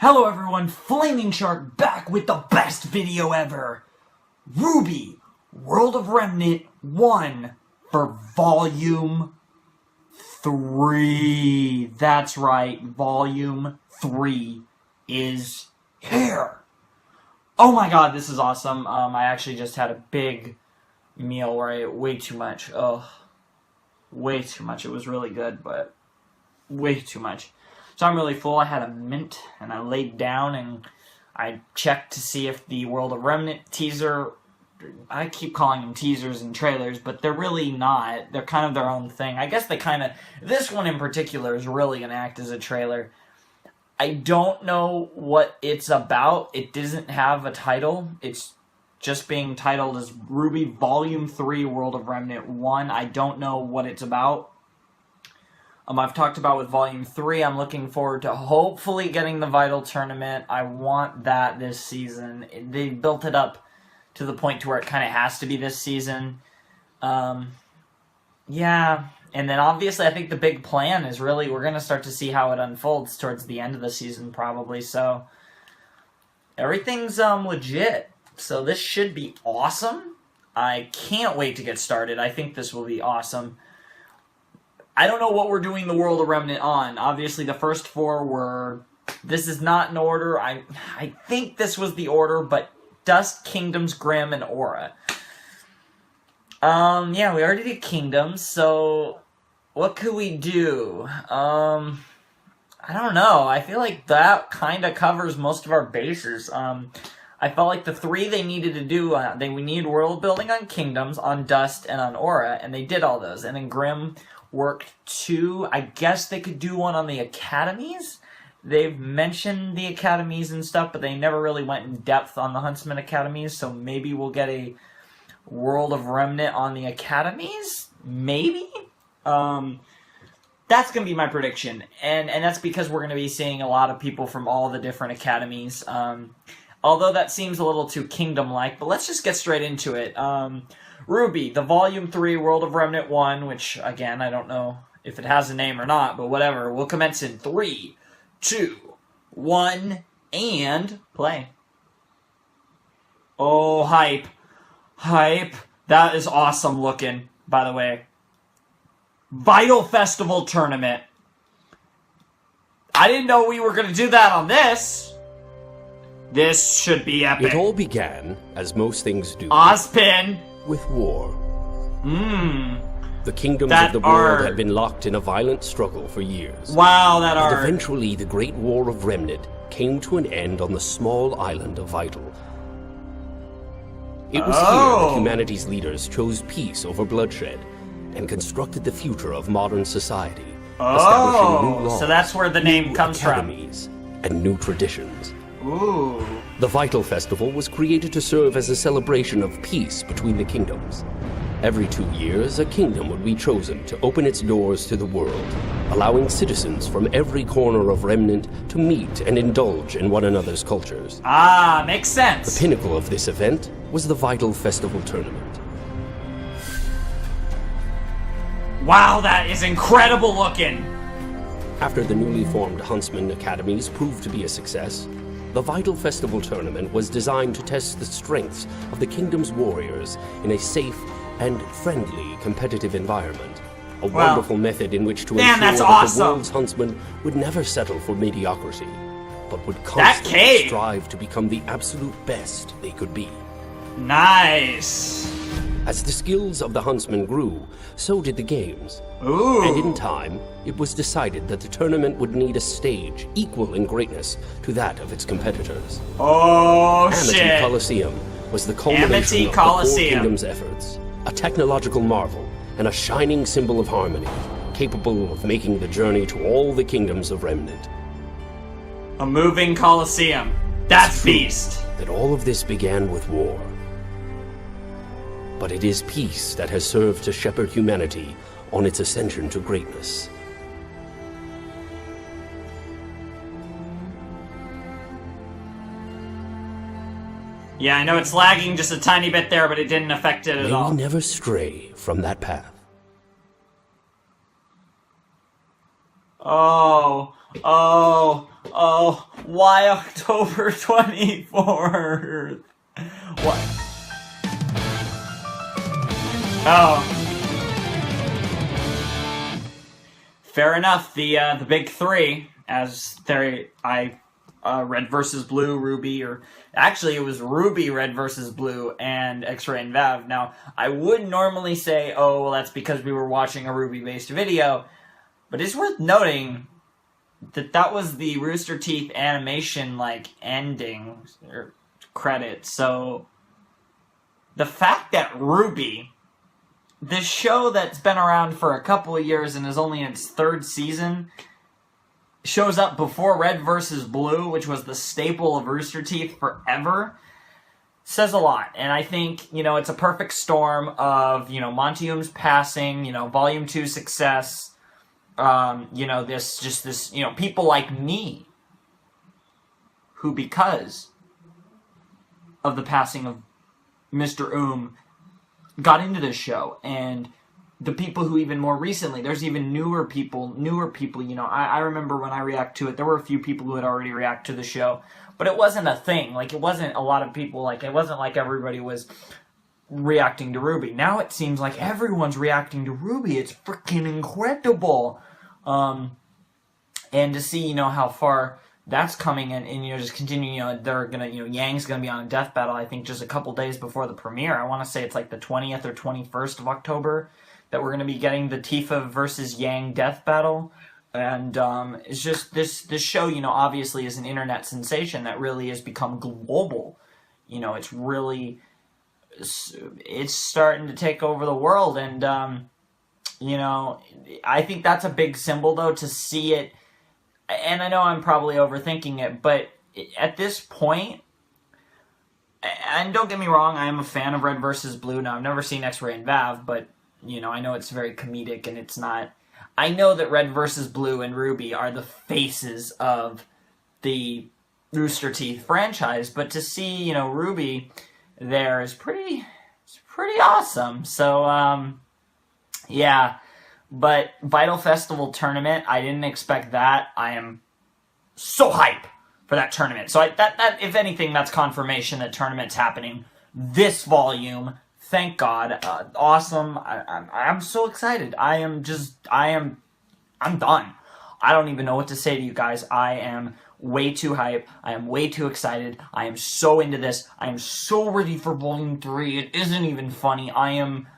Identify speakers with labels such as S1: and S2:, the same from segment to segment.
S1: Hello everyone, Flaming Shark back with the best video ever! RWBY, World of Remnant 1 for Volume 3. That's right, Volume 3 is here! Oh my god, this is awesome. I actually just had a big meal where I ate way too much. Oh, way too much. It was really good, but way too much. So I'm really full. I had a mint, and I laid down, and I checked to see if the World of Remnant teaser... I keep calling them teasers and trailers, but they're really not. They're kind of their own thing. I guess they kind of... This one in particular is really going to act as a trailer. I don't know what it's about. It doesn't have a title. It's just being titled as RWBY Volume 3 World of Remnant 1. I don't know what it's about. I've talked about with Volume 3, I'm looking forward to hopefully getting the Vytal tournament. I want that this season. They built it up to the point to where it kind of has to be this season. Yeah, and then obviously I think the big plan is really we're going to start to see how it unfolds towards the end of the season probably. So everything's legit. So this should be awesome. I can't wait to get started. I think this will be awesome. I don't know what we're doing the World of Remnant on. Obviously, the first four were... This is not in order. I think this was the order, but Dust, Kingdoms, Grimm, and Aura. Yeah, we already did Kingdoms, so... What could we do? I don't know. I feel like that kind of covers most of our bases. I felt like the three they needed to do... we need world building on Kingdoms, on Dust, and on Aura, and they did all those. And then Grimm... worked two. I guess they could do one on the academies. They've mentioned the academies and stuff, but they never really went in depth on the Huntsman academies, so maybe we'll get a World of Remnant on the academies? Maybe? That's going to be my prediction, and that's because we're going to be seeing a lot of people from all the different academies. Although that seems a little too Kingdom-like, but let's just get straight into it. RWBY, the Volume 3 World of Remnant 1, which, again, I don't know if it has a name or not, but whatever. We'll commence in 3, 2, 1, and play. Oh, hype. Hype. That is awesome looking, by the way. Vytal Festival Tournament. I didn't know we were going to do that on this. This should be epic.
S2: It all began, as most things do,
S1: Ozpin.
S2: With war. The kingdoms of the world had been locked in a violent struggle for years.
S1: Wow, that art.
S2: And eventually, the Great War of Remnant came to an end on the small island of Vytal. It was here that humanity's leaders chose peace over bloodshed and constructed the future of modern society, establishing new laws,
S1: so that's where the name comes
S2: academies, and new traditions.
S1: Ooh.
S2: The Vytal Festival was created to serve as a celebration of peace between the kingdoms. Every 2 years, a kingdom would be chosen to open its doors to the world, allowing citizens from every corner of Remnant to meet and indulge in one another's cultures.
S1: Ah, makes sense.
S2: The pinnacle of this event was the Vytal Festival Tournament.
S1: Wow, that is incredible looking!
S2: After the newly formed Huntsman academies proved to be a success, the Vytal Festival Tournament was designed to test the strengths of the kingdom's warriors in a safe and friendly competitive environment. A wonderful method in which to ensure that the world's huntsmen would never settle for mediocrity, but would constantly strive to become the absolute best they could be.
S1: Nice!
S2: As the skills of the huntsmen grew, so did the games.
S1: Ooh.
S2: And in time, it was decided that the tournament would need a stage equal in greatness to that of its competitors.
S1: Oh,
S2: Amity Coliseum was the culmination of the Four Kingdoms' efforts, a technological marvel and a shining symbol of harmony, capable of making the journey to all the kingdoms of Remnant.
S1: A moving Coliseum. That's beast.
S2: That all of this began with war. But it is peace that has served to shepherd humanity on its ascension to greatness.
S1: Yeah, I know it's lagging just a tiny bit there, but it didn't affect it at all.
S2: May we never stray from that path.
S1: Oh, Oh, why October 24th? What? Oh. Fair enough. The big three, as Red versus Blue, RWBY, or actually it was RWBY, Red versus Blue, and X-Ray and Vav. Now, I would normally say, oh, well, that's because we were watching a RWBY-based video, but it's worth noting that was the Rooster Teeth animation, ending, or credit. So, the fact that RWBY, this show that's been around for a couple of years and is only in its third season, shows up before Red vs. Blue, which was the staple of Rooster Teeth forever, says a lot. And I think, it's a perfect storm of, Montium's passing, Volume 2 success, this, people like me, who, because of the passing of Mr. Got into this show, and the people who even more recently, there's even newer people, I remember when I react to it, there were a few people who had already reacted to the show, but it wasn't a thing, it wasn't a lot of people, it wasn't like everybody was reacting to RWBY. Now it seems like everyone's reacting to RWBY. It's freaking incredible. And to see, how far that's coming, and just continue, they're gonna, Yang's gonna be on a death battle, I think, just a couple days before the premiere. I want to say it's the 20th or 21st of October that we're gonna be getting the Tifa versus Yang death battle. And, it's just, this show, obviously is an internet sensation that really has become global. It's really, it's starting to take over the world, and, I think that's a big symbol, though, to see it. And I know I'm probably overthinking it, but at this point, and don't get me wrong, I am a fan of Red vs. Blue. Now, I've never seen X-Ray and Vav, but, I know it's very comedic, and it's not. I know that Red vs. Blue and RWBY are the faces of the Rooster Teeth franchise, but to see, RWBY there is pretty awesome. So, yeah. But Vytal Festival Tournament, I didn't expect that. I am so hype for that tournament. So that if anything, that's confirmation that tournament's happening this volume. Thank God. Awesome. I'm so excited. I'm done. I don't even know what to say to you guys. I am way too hype. I am way too excited. I am so into this. I am so ready for Volume 3. It isn't even funny. I am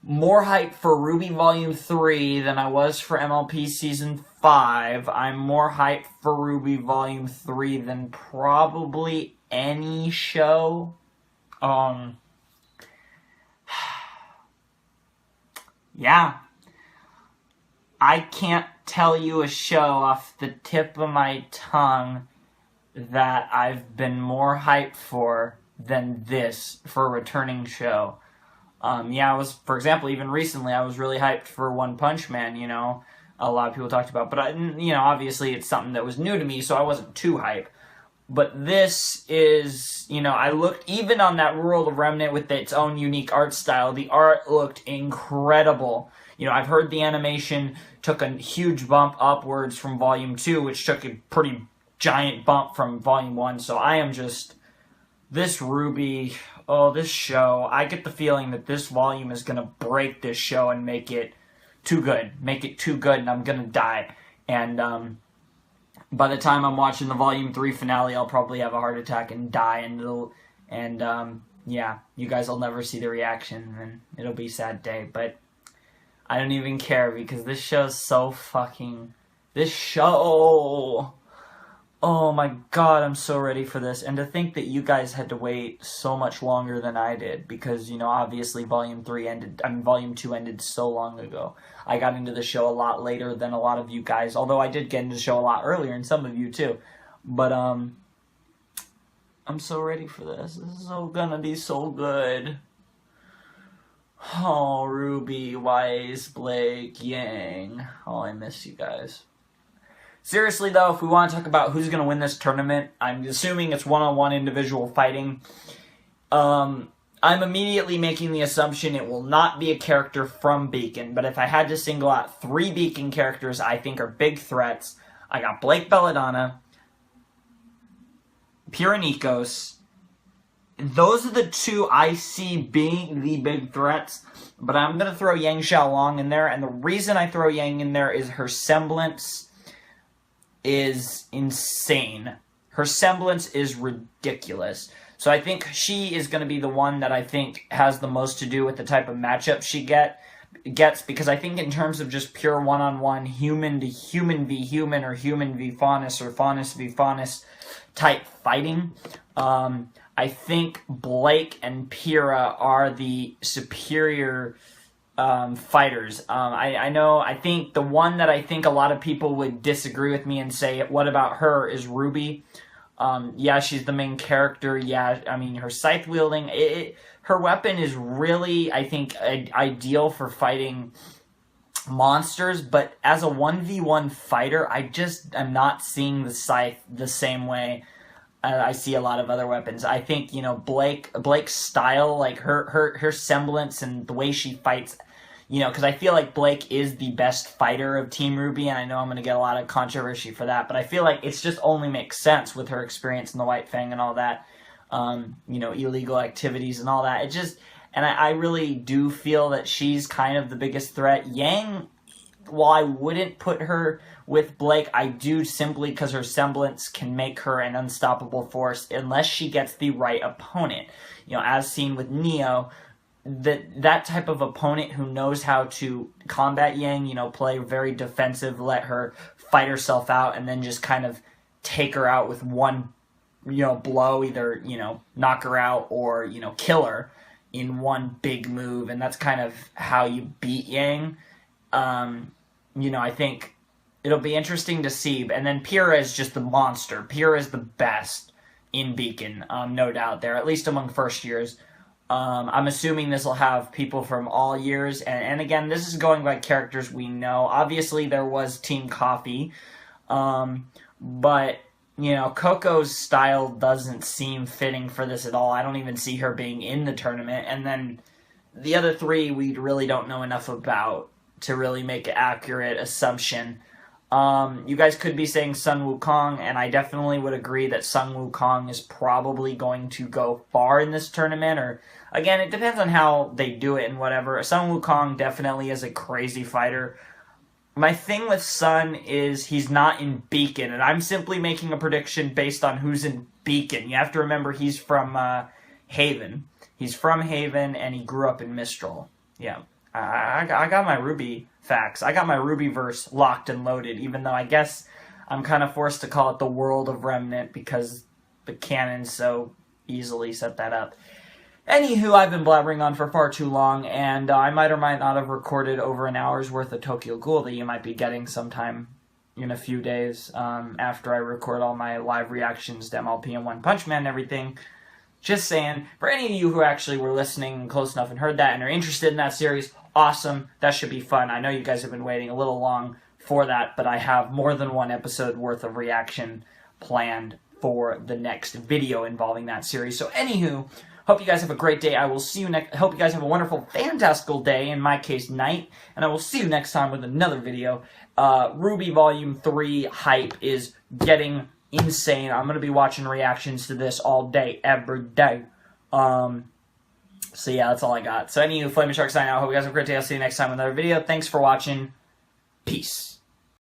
S1: more hyped for RWBY Volume 3 than I was for MLP Season 5. I'm more hyped for RWBY Volume 3 than probably any show. Yeah. I can't tell you a show off the tip of my tongue that I've been more hyped for than this for a returning show. I was, for example, even recently, I was really hyped for One Punch Man, a lot of people talked about, but, obviously it's something that was new to me, so I wasn't too hyped. But this is, I looked, even on that World of Remnant with its own unique art style, the art looked incredible. I've heard the animation took a huge bump upwards from Volume 2, which took a pretty giant bump from Volume 1, so I am just, this RWBY, this show, I get the feeling that this volume is going to break this show and make it too good. Make it too good, and I'm going to die. And by the time I'm watching the Volume 3 finale, I'll probably have a heart attack and die, and you guys will never see the reaction, and it'll be a sad day. But I don't even care, because this show's so fucking... This show... Oh my god, I'm so ready for this. And to think that you guys had to wait so much longer than I did, because, obviously Volume 2 ended so long ago. I got into the show a lot later than a lot of you guys, although I did get into the show a lot earlier, and some of you too. But, I'm so ready for this. This is so gonna be so good. Oh, RWBY, Weiss, Blake, Yang. Oh, I miss you guys. Seriously, though, if we want to talk about who's going to win this tournament, I'm assuming it's one-on-one individual fighting. I'm immediately making the assumption it will not be a character from Beacon, but if I had to single out 3 Beacon characters I think are big threats, I got Blake Belladonna, Pyrrha Nikos. Those are the two I see being the big threats, but I'm going to throw Yang Xiaolong in there, and the reason I throw Yang in there is her semblance is insane. Her semblance is ridiculous. So I think she is going to be the one that I think has the most to do with the type of matchup she gets, because I think in terms of just pure one-on-one, human to human v human, or human v faunus, or faunus v faunus type fighting, I think Blake and Pyrrha are the superior fighters. I think the one that I think a lot of people would disagree with me and say, what about her, is RWBY. Yeah, she's the main character. Yeah, I mean, her scythe wielding, her weapon is really, I think, ideal for fighting monsters, but as a 1v1 fighter, I just am not seeing the scythe the same way I see a lot of other weapons. I think, you know, Blake's style, like her semblance and the way she fights, you know, because I feel like Blake is the best fighter of Team RWBY, and I know I'm going to get a lot of controversy for that, but I feel like it's just only makes sense with her experience in the White Fang and all that, you know, illegal activities and all that. It just, and I really do feel that she's kind of the biggest threat. Yang, while I wouldn't put her with Blake, I do, simply because her semblance can make her an unstoppable force unless she gets the right opponent. You know, as seen with Neo, that type of opponent who knows how to combat Yang, you know, play very defensive, let her fight herself out, and then just kind of take her out with one, you know, blow, either, you know, knock her out or, you know, kill her in one big move, and that's kind of how you beat Yang. You know, I think it'll be interesting to see. And then Pyrrha is just the monster. Pyrrha is the best in Beacon, no doubt there, at least among first years. I'm assuming this will have people from all years, and again, this is going by characters we know. Obviously, there was Team Coffee, but, you know, Coco's style doesn't seem fitting for this at all. I don't even see her being in the tournament, and then the other three we really don't know enough about to really make an accurate assumption. You guys could be saying Sun Wukong, and I definitely would agree that Sun Wukong is probably going to go far in this tournament, or, again, it depends on how they do it and whatever. Sun Wukong definitely is a crazy fighter. My thing with Sun is he's not in Beacon, and I'm simply making a prediction based on who's in Beacon. You have to remember he's from Haven. He's from Haven, and he grew up in Mistral. Yeah. I got my RWBY facts. I got my RWBYverse locked and loaded, even though I guess I'm kind of forced to call it the World of Remnant because the canon so easily set that up. Anywho, I've been blabbering on for far too long, and I might or might not have recorded over an hour's worth of Tokyo Ghoul that you might be getting sometime in a few days after I record all my live reactions to MLP and One Punch Man and everything. Just saying, for any of you who actually were listening close enough and heard that and are interested in that series, awesome. That should be fun. I know you guys have been waiting a little long for that, but I have more than one episode worth of reaction planned for the next video involving that series. So anywho, hope you guys have a great day. I will see you next. Hope you guys have a wonderful, fantastical day, in my case, night, and I will see you next time with another video. RWBY Volume 3 hype is getting insane. I'm going to be watching reactions to this all day, every day. So yeah, that's all I got. So anyway, Flaming Shark signing out. Hope you guys have a great day. I'll see you next time with another video. Thanks for watching. Peace.